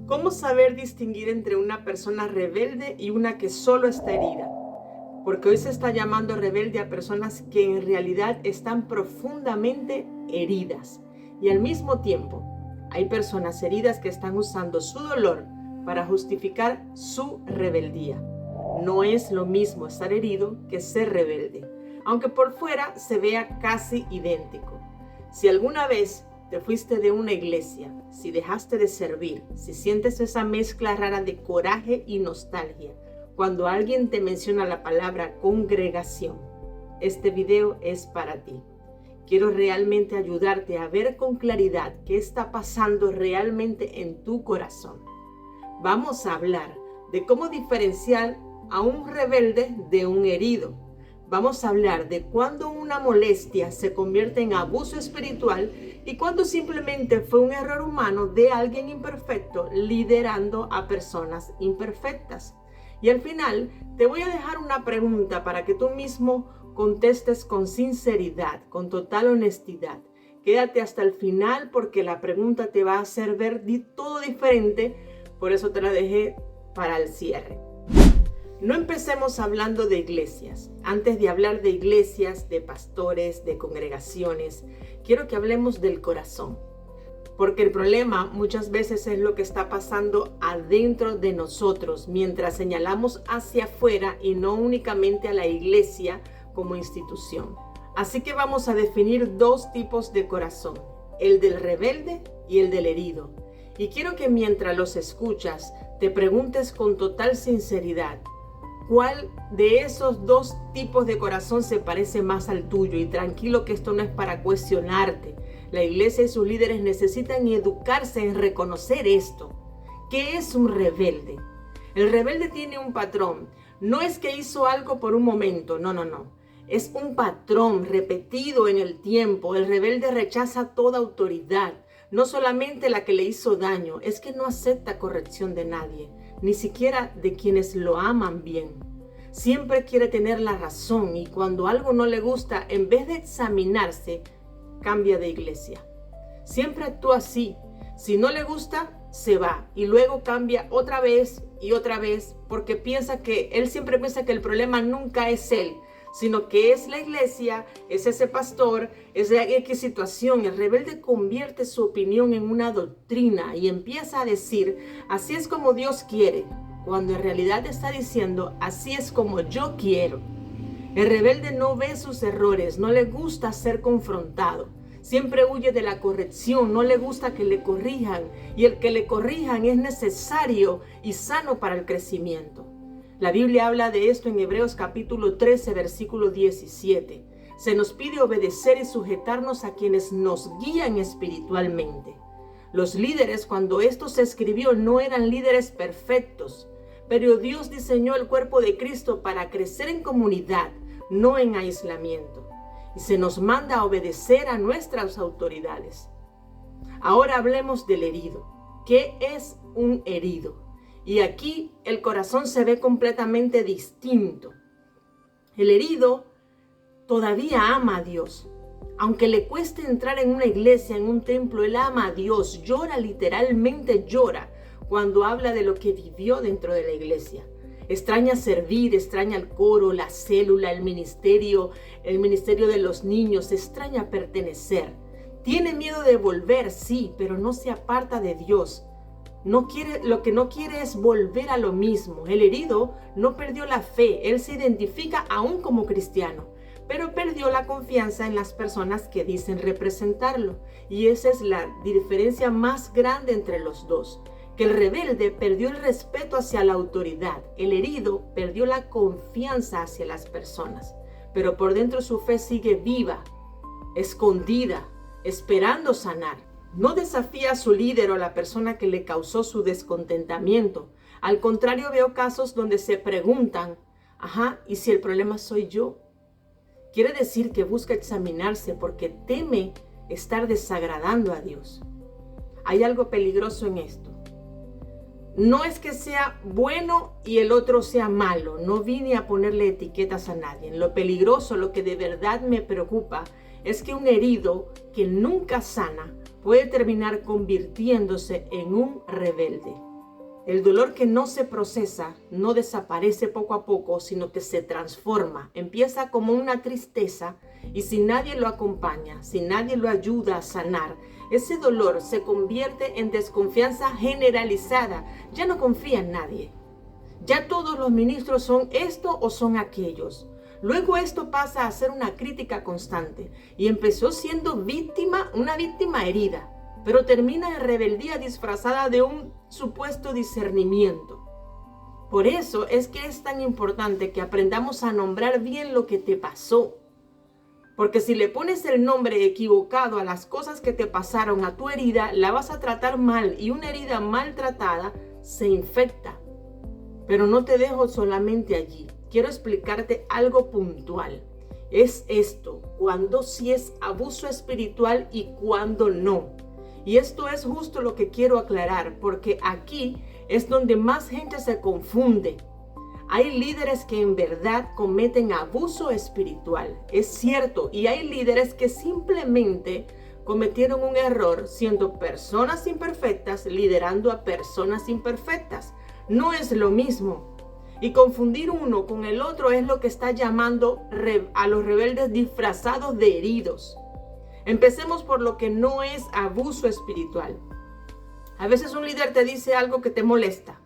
¿Cómo saber distinguir entre una persona rebelde y una que solo está herida? Porque hoy se está llamando rebelde a personas que en realidad están profundamente heridas. Y al mismo tiempo, hay personas heridas que están usando su dolor para justificar su rebeldía. No es lo mismo estar herido que ser rebelde, aunque por fuera se vea casi idéntico. Si alguna vez te fuiste de una iglesia, si dejaste de servir, si sientes esa mezcla rara de coraje y nostalgia, cuando alguien te menciona la palabra congregación, este video es para ti. Quiero realmente ayudarte a ver con claridad qué está pasando realmente en tu corazón. Vamos a hablar de cómo diferenciar a un rebelde de un herido. Vamos a hablar de cuándo una molestia se convierte en abuso espiritual y cuándo simplemente fue un error humano de alguien imperfecto liderando a personas imperfectas. Y al final te voy a dejar una pregunta para que tú mismo contestes con sinceridad, con total honestidad. Quédate hasta el final porque la pregunta te va a hacer ver todo diferente, por eso te la dejé para el cierre. No empecemos hablando de iglesias. Antes de hablar de iglesias, de pastores, de congregaciones, quiero que hablemos del corazón. Porque el problema muchas veces es lo que está pasando adentro de nosotros mientras señalamos hacia afuera y no únicamente a la iglesia como institución. Así que vamos a definir dos tipos de corazón, el del rebelde y el del herido. Y quiero que mientras los escuchas te preguntes con total sinceridad, ¿cuál de esos dos tipos de corazón se parece más al tuyo? Y tranquilo que esto no es para cuestionarte. La iglesia y sus líderes necesitan educarse en reconocer esto. ¿Qué es un rebelde? El rebelde tiene un patrón. No es que hizo algo por un momento, no. Es un patrón repetido en el tiempo. El rebelde rechaza toda autoridad, no solamente la que le hizo daño, es que no acepta corrección de nadie, ni siquiera de quienes lo aman bien. Siempre quiere tener la razón y cuando algo no le gusta, en vez de examinarse, cambia de iglesia. Siempre actúa así. Si no le gusta, se va y luego cambia otra vez y otra vez porque él siempre piensa que el problema nunca es él, sino que es la iglesia, es ese pastor, es la X situación. El rebelde convierte su opinión en una doctrina y empieza a decir, así es como Dios quiere, cuando en realidad está diciendo, así es como yo quiero. El rebelde no ve sus errores, no le gusta ser confrontado. Siempre huye de la corrección, no le gusta que le corrijan y el que le corrijan es necesario y sano para el crecimiento. La Biblia habla de esto en Hebreos capítulo 13, versículo 17. Se nos pide obedecer y sujetarnos a quienes nos guían espiritualmente. Los líderes, cuando esto se escribió, no eran líderes perfectos, pero Dios diseñó el cuerpo de Cristo para crecer en comunidad, no en aislamiento. Y se nos manda a obedecer a nuestras autoridades. Ahora hablemos del herido. ¿Qué es un herido? Y aquí el corazón se ve completamente distinto. El herido todavía ama a Dios. Aunque le cueste entrar en una iglesia, en un templo, él ama a Dios. Llora, literalmente llora cuando habla de lo que vivió dentro de la iglesia. Extraña servir, extraña el coro, la célula, el ministerio de los niños, extraña pertenecer. Tiene miedo de volver, sí, pero no se aparta de Dios. Lo que no quiere es volver a lo mismo. El herido no perdió la fe, él se identifica aún como cristiano, pero perdió la confianza en las personas que dicen representarlo. Y esa es la diferencia más grande entre los dos. Que el rebelde perdió el respeto hacia la autoridad, el herido perdió la confianza hacia las personas, pero por dentro su fe sigue viva, escondida, esperando sanar. No desafía a su líder o a la persona que le causó su descontentamiento. Al contrario, veo casos donde se preguntan, ¿y si el problema soy yo? Quiere decir que busca examinarse porque teme estar desagradando a Dios. Hay algo peligroso en esto. No es que sea bueno y el otro sea malo. No vine a ponerle etiquetas a nadie. Lo peligroso, lo que de verdad me preocupa, es que un herido que nunca sana puede terminar convirtiéndose en un rebelde. El dolor que no se procesa no desaparece poco a poco, sino que se transforma. Empieza como una tristeza y si nadie lo acompaña, si nadie lo ayuda a sanar, ese dolor se convierte en desconfianza generalizada. Ya no confía en nadie. Ya todos los ministros son esto o son aquellos. Luego esto pasa a ser una crítica constante y empezó siendo una víctima herida, pero termina en rebeldía disfrazada de un supuesto discernimiento. Por eso es que es tan importante que aprendamos a nombrar bien lo que te pasó. Porque si le pones el nombre equivocado a las cosas que te pasaron, a tu herida, la vas a tratar mal y una herida maltratada se infecta. Pero no te dejo solamente allí. Quiero explicarte algo puntual. Es esto, cuando sí es abuso espiritual y cuando no. Y esto es justo lo que quiero aclarar, porque aquí es donde más gente se confunde. Hay líderes que en verdad cometen abuso espiritual, es cierto, y hay líderes que simplemente cometieron un error siendo personas imperfectas, liderando a personas imperfectas. No es lo mismo. Y confundir uno con el otro es lo que está llamando a los rebeldes disfrazados de heridos. Empecemos por lo que no es abuso espiritual. A veces un líder te dice algo que te molesta,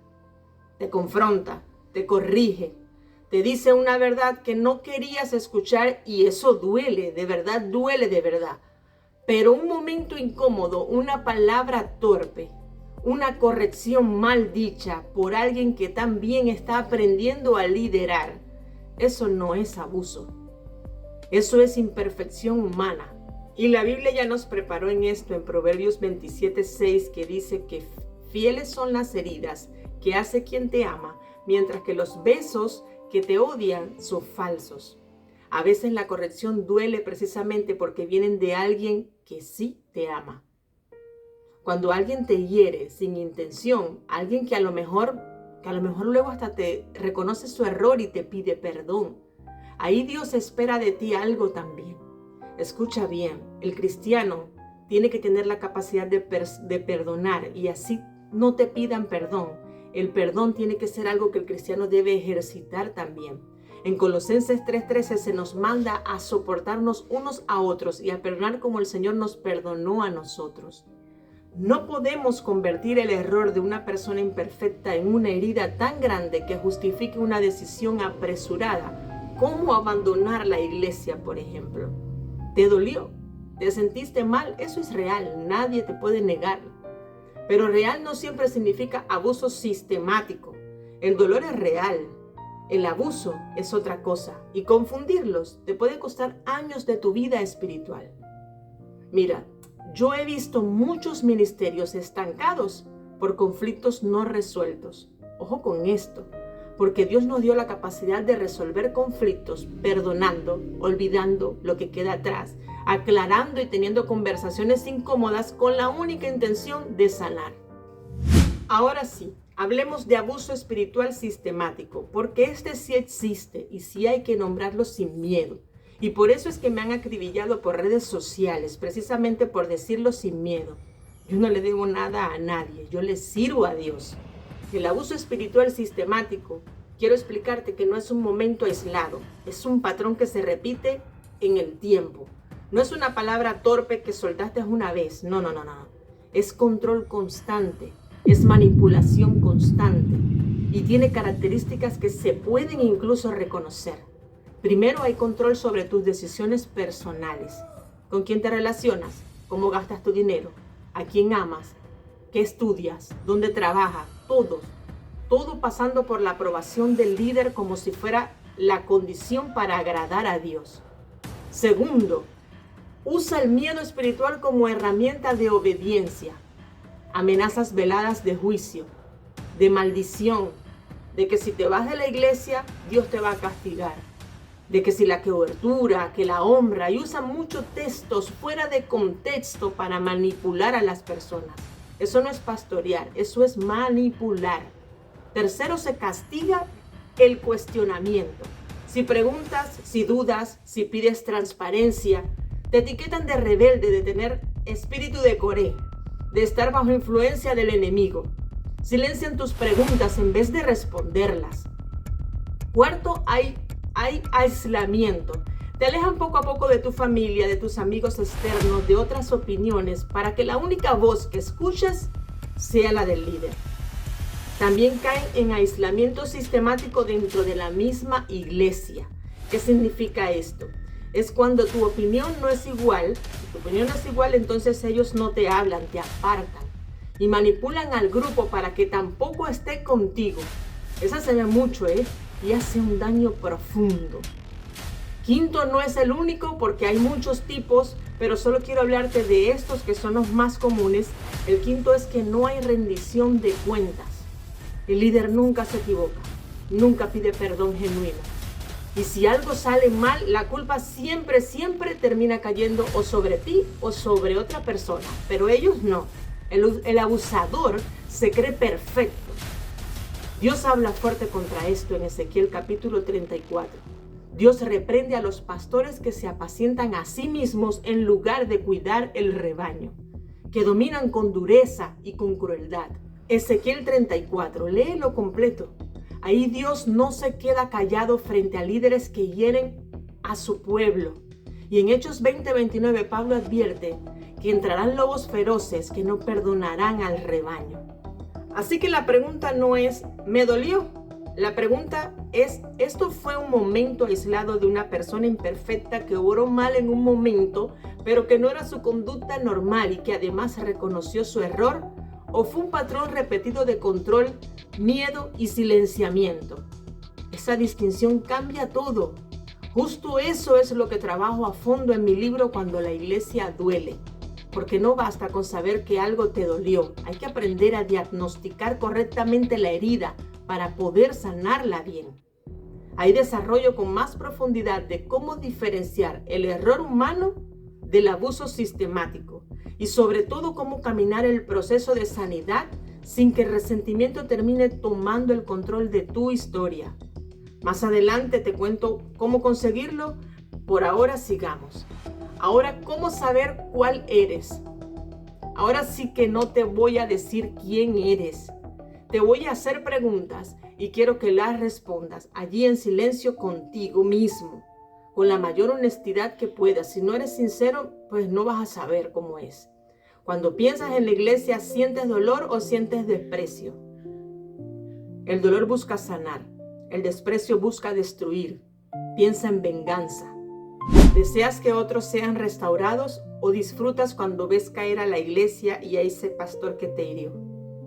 te confronta, te corrige, te dice una verdad que no querías escuchar y eso duele de verdad. Pero un momento incómodo, una palabra torpe, una corrección mal dicha por alguien que también está aprendiendo a liderar, eso no es abuso. Eso es imperfección humana. Y la Biblia ya nos preparó en esto en Proverbios 27:6, que dice que fieles son las heridas que hace quien te ama, mientras que los besos que te odian son falsos. A veces la corrección duele precisamente porque vienen de alguien que sí te ama. Cuando alguien te hiere sin intención, alguien que a lo mejor luego hasta te reconoce su error y te pide perdón, ahí Dios espera de ti algo también. Escucha bien, el cristiano tiene que tener la capacidad de perdonar y así no te pidan perdón. El perdón tiene que ser algo que el cristiano debe ejercitar también. En Colosenses 3:13 se nos manda a soportarnos unos a otros y a perdonar como el Señor nos perdonó a nosotros. No podemos convertir el error de una persona imperfecta en una herida tan grande que justifique una decisión apresurada, como abandonar la iglesia, por ejemplo. ¿Te dolió? ¿Te sentiste mal? Eso es real, nadie te puede negar. Pero real no siempre significa abuso sistemático. El dolor es real, el abuso es otra cosa y confundirlos te puede costar años de tu vida espiritual. Mira, yo he visto muchos ministerios estancados por conflictos no resueltos. Ojo con esto, porque Dios nos dio la capacidad de resolver conflictos perdonando, olvidando lo que queda atrás, aclarando y teniendo conversaciones incómodas con la única intención de sanar. Ahora sí, hablemos de abuso espiritual sistemático, porque este sí existe y sí hay que nombrarlo sin miedo. Y por eso es que me han acribillado por redes sociales, precisamente por decirlo sin miedo. Yo no le debo nada a nadie, yo le sirvo a Dios. El abuso espiritual sistemático, quiero explicarte que no es un momento aislado, es un patrón que se repite en el tiempo. No es una palabra torpe que soltaste una vez, no. Es control constante, es manipulación constante y tiene características que se pueden incluso reconocer. Primero hay control sobre tus decisiones personales. ¿Con quién te relacionas? ¿Cómo gastas tu dinero? ¿A quién amas? ¿Qué estudias? ¿Dónde trabajas? Todo pasando por la aprobación del líder como si fuera la condición para agradar a Dios. Segundo, usa el miedo espiritual como herramienta de obediencia. Amenazas veladas de juicio, de maldición, de que si te vas de la iglesia, Dios te va a castigar. De que si la cobertura, que la honra, y usan muchos textos fuera de contexto para manipular a las personas. Eso no es pastorear, eso es manipular. Tercero, se castiga el cuestionamiento. Si preguntas, si dudas, si pides transparencia, te etiquetan de rebelde, de tener espíritu de Coré, de estar bajo influencia del enemigo. Silencian tus preguntas en vez de responderlas. Cuarto, hay aislamiento. Te alejan poco a poco de tu familia, de tus amigos externos, de otras opiniones, para que la única voz que escuches sea la del líder. También caen en aislamiento sistemático dentro de la misma iglesia. ¿Qué significa esto? Es cuando tu opinión no es igual, entonces ellos no te hablan, te apartan y manipulan al grupo para que tampoco esté contigo. Esa se ve mucho, y hace un daño profundo. Quinto, no es el único porque hay muchos tipos, pero solo quiero hablarte de estos que son los más comunes. El quinto es que no hay rendición de cuentas. El líder nunca se equivoca, nunca pide perdón genuino. Y si algo sale mal, la culpa siempre termina cayendo o sobre ti o sobre otra persona. Pero ellos no. El abusador se cree perfecto. Dios habla fuerte contra esto en Ezequiel capítulo 34. Dios reprende a los pastores que se apacientan a sí mismos en lugar de cuidar el rebaño, que dominan con dureza y con crueldad. Ezequiel 34, léelo completo. Ahí Dios no se queda callado frente a líderes que hieren a su pueblo. Y en Hechos 20:29 Pablo advierte que entrarán lobos feroces que no perdonarán al rebaño. Así que la pregunta no es, ¿me dolió? La pregunta es, ¿esto fue un momento aislado de una persona imperfecta que obró mal en un momento, pero que no era su conducta normal y que además reconoció su error? ¿O fue un patrón repetido de control, miedo y silenciamiento? Esa distinción cambia todo. Justo eso es lo que trabajo a fondo en mi libro Cuando la iglesia duele. Porque no basta con saber que algo te dolió. Hay que aprender a diagnosticar correctamente la herida para poder sanarla bien. Ahí desarrollo con más profundidad de cómo diferenciar el error humano del abuso sistemático y sobre todo cómo caminar el proceso de sanidad sin que el resentimiento termine tomando el control de tu historia. Más adelante te cuento cómo conseguirlo. Por ahora sigamos. Ahora, ¿cómo saber cuál eres? Ahora sí que no te voy a decir quién eres. Te voy a hacer preguntas y quiero que las respondas allí en silencio contigo mismo, con la mayor honestidad que puedas. Si no eres sincero, pues no vas a saber cómo es. Cuando piensas en la iglesia, ¿sientes dolor o sientes desprecio? El dolor busca sanar, el desprecio busca destruir. Piensa en venganza. ¿Deseas que otros sean restaurados o disfrutas cuando ves caer a la iglesia y a ese pastor que te hirió?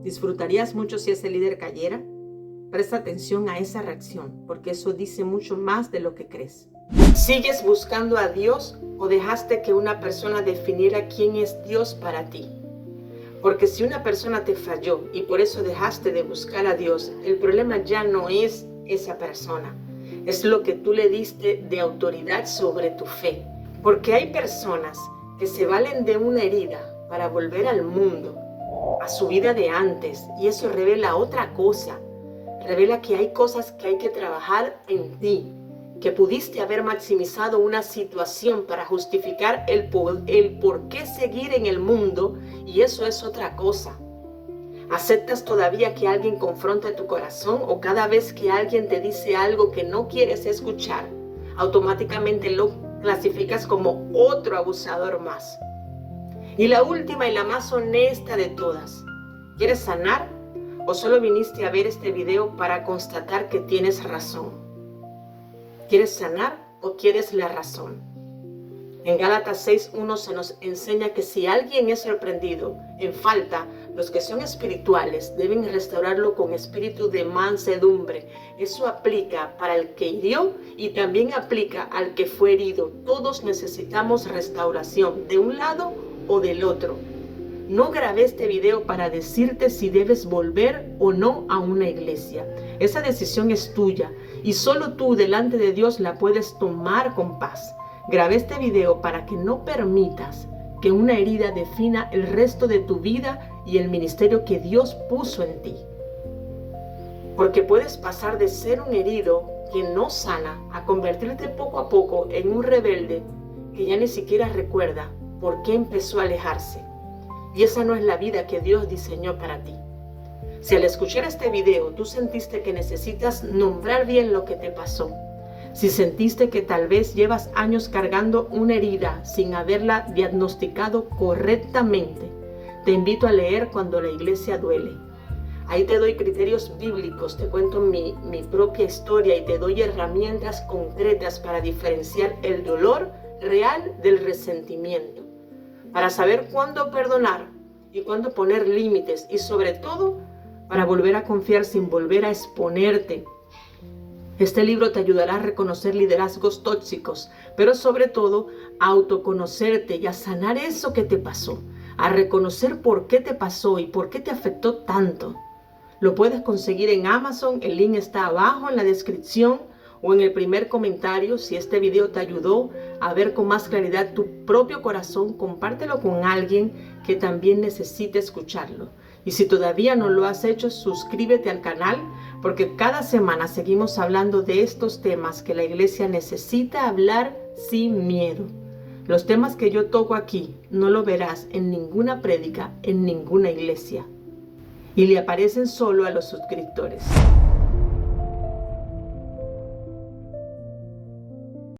¿Disfrutarías mucho si ese líder cayera? Presta atención a esa reacción, porque eso dice mucho más de lo que crees. ¿Sigues buscando a Dios o dejaste que una persona definiera quién es Dios para ti? Porque si una persona te falló y por eso dejaste de buscar a Dios, el problema ya no es esa persona. Es lo que tú le diste de autoridad sobre tu fe. Porque hay personas que se valen de una herida para volver al mundo, a su vida de antes. Y eso revela otra cosa. Revela que hay cosas que hay que trabajar en ti. Que pudiste haber maximizado una situación para justificar el por qué seguir en el mundo. Y eso es otra cosa. ¿Aceptas todavía que alguien confronte tu corazón o cada vez que alguien te dice algo que no quieres escuchar, automáticamente lo clasificas como otro abusador más? Y la última y la más honesta de todas, ¿quieres sanar o solo viniste a ver este video para constatar que tienes razón? ¿Quieres sanar o quieres la razón? En Gálatas 6:1 se nos enseña que si alguien es sorprendido en falta, los que son espirituales deben restaurarlo con espíritu de mansedumbre. Eso aplica para el que hirió y también aplica al que fue herido. Todos necesitamos restauración de un lado o del otro. No grabé este video para decirte si debes volver o no a una iglesia. Esa decisión es tuya y solo tú delante de Dios la puedes tomar con paz. Grabé este video para que no permitas que una herida defina el resto de tu vida y el ministerio que Dios puso en ti. Porque puedes pasar de ser un herido que no sana a convertirte poco a poco en un rebelde que ya ni siquiera recuerda por qué empezó a alejarse. Y esa no es la vida que Dios diseñó para ti. Si al escuchar este video tú sentiste que necesitas nombrar bien lo que te pasó, si sentiste que tal vez llevas años cargando una herida sin haberla diagnosticado correctamente, te invito a leer Cuando la iglesia duele. Ahí te doy criterios bíblicos, te cuento mi propia historia y te doy herramientas concretas para diferenciar el dolor real del resentimiento, para saber cuándo perdonar y cuándo poner límites y sobre todo para volver a confiar sin volver a exponerte. Este libro te ayudará a reconocer liderazgos tóxicos, pero sobre todo a autoconocerte y a sanar eso que te pasó, a reconocer por qué te pasó y por qué te afectó tanto. Lo puedes conseguir en Amazon, el link está abajo en la descripción o en el primer comentario. Si este video te ayudó a ver con más claridad tu propio corazón, compártelo con alguien que también necesite escucharlo. Y si todavía no lo has hecho, suscríbete al canal, porque cada semana seguimos hablando de estos temas que la iglesia necesita hablar sin miedo. Los temas que yo toco aquí no lo verás en ninguna prédica, en ninguna iglesia. Y le aparecen solo a los suscriptores.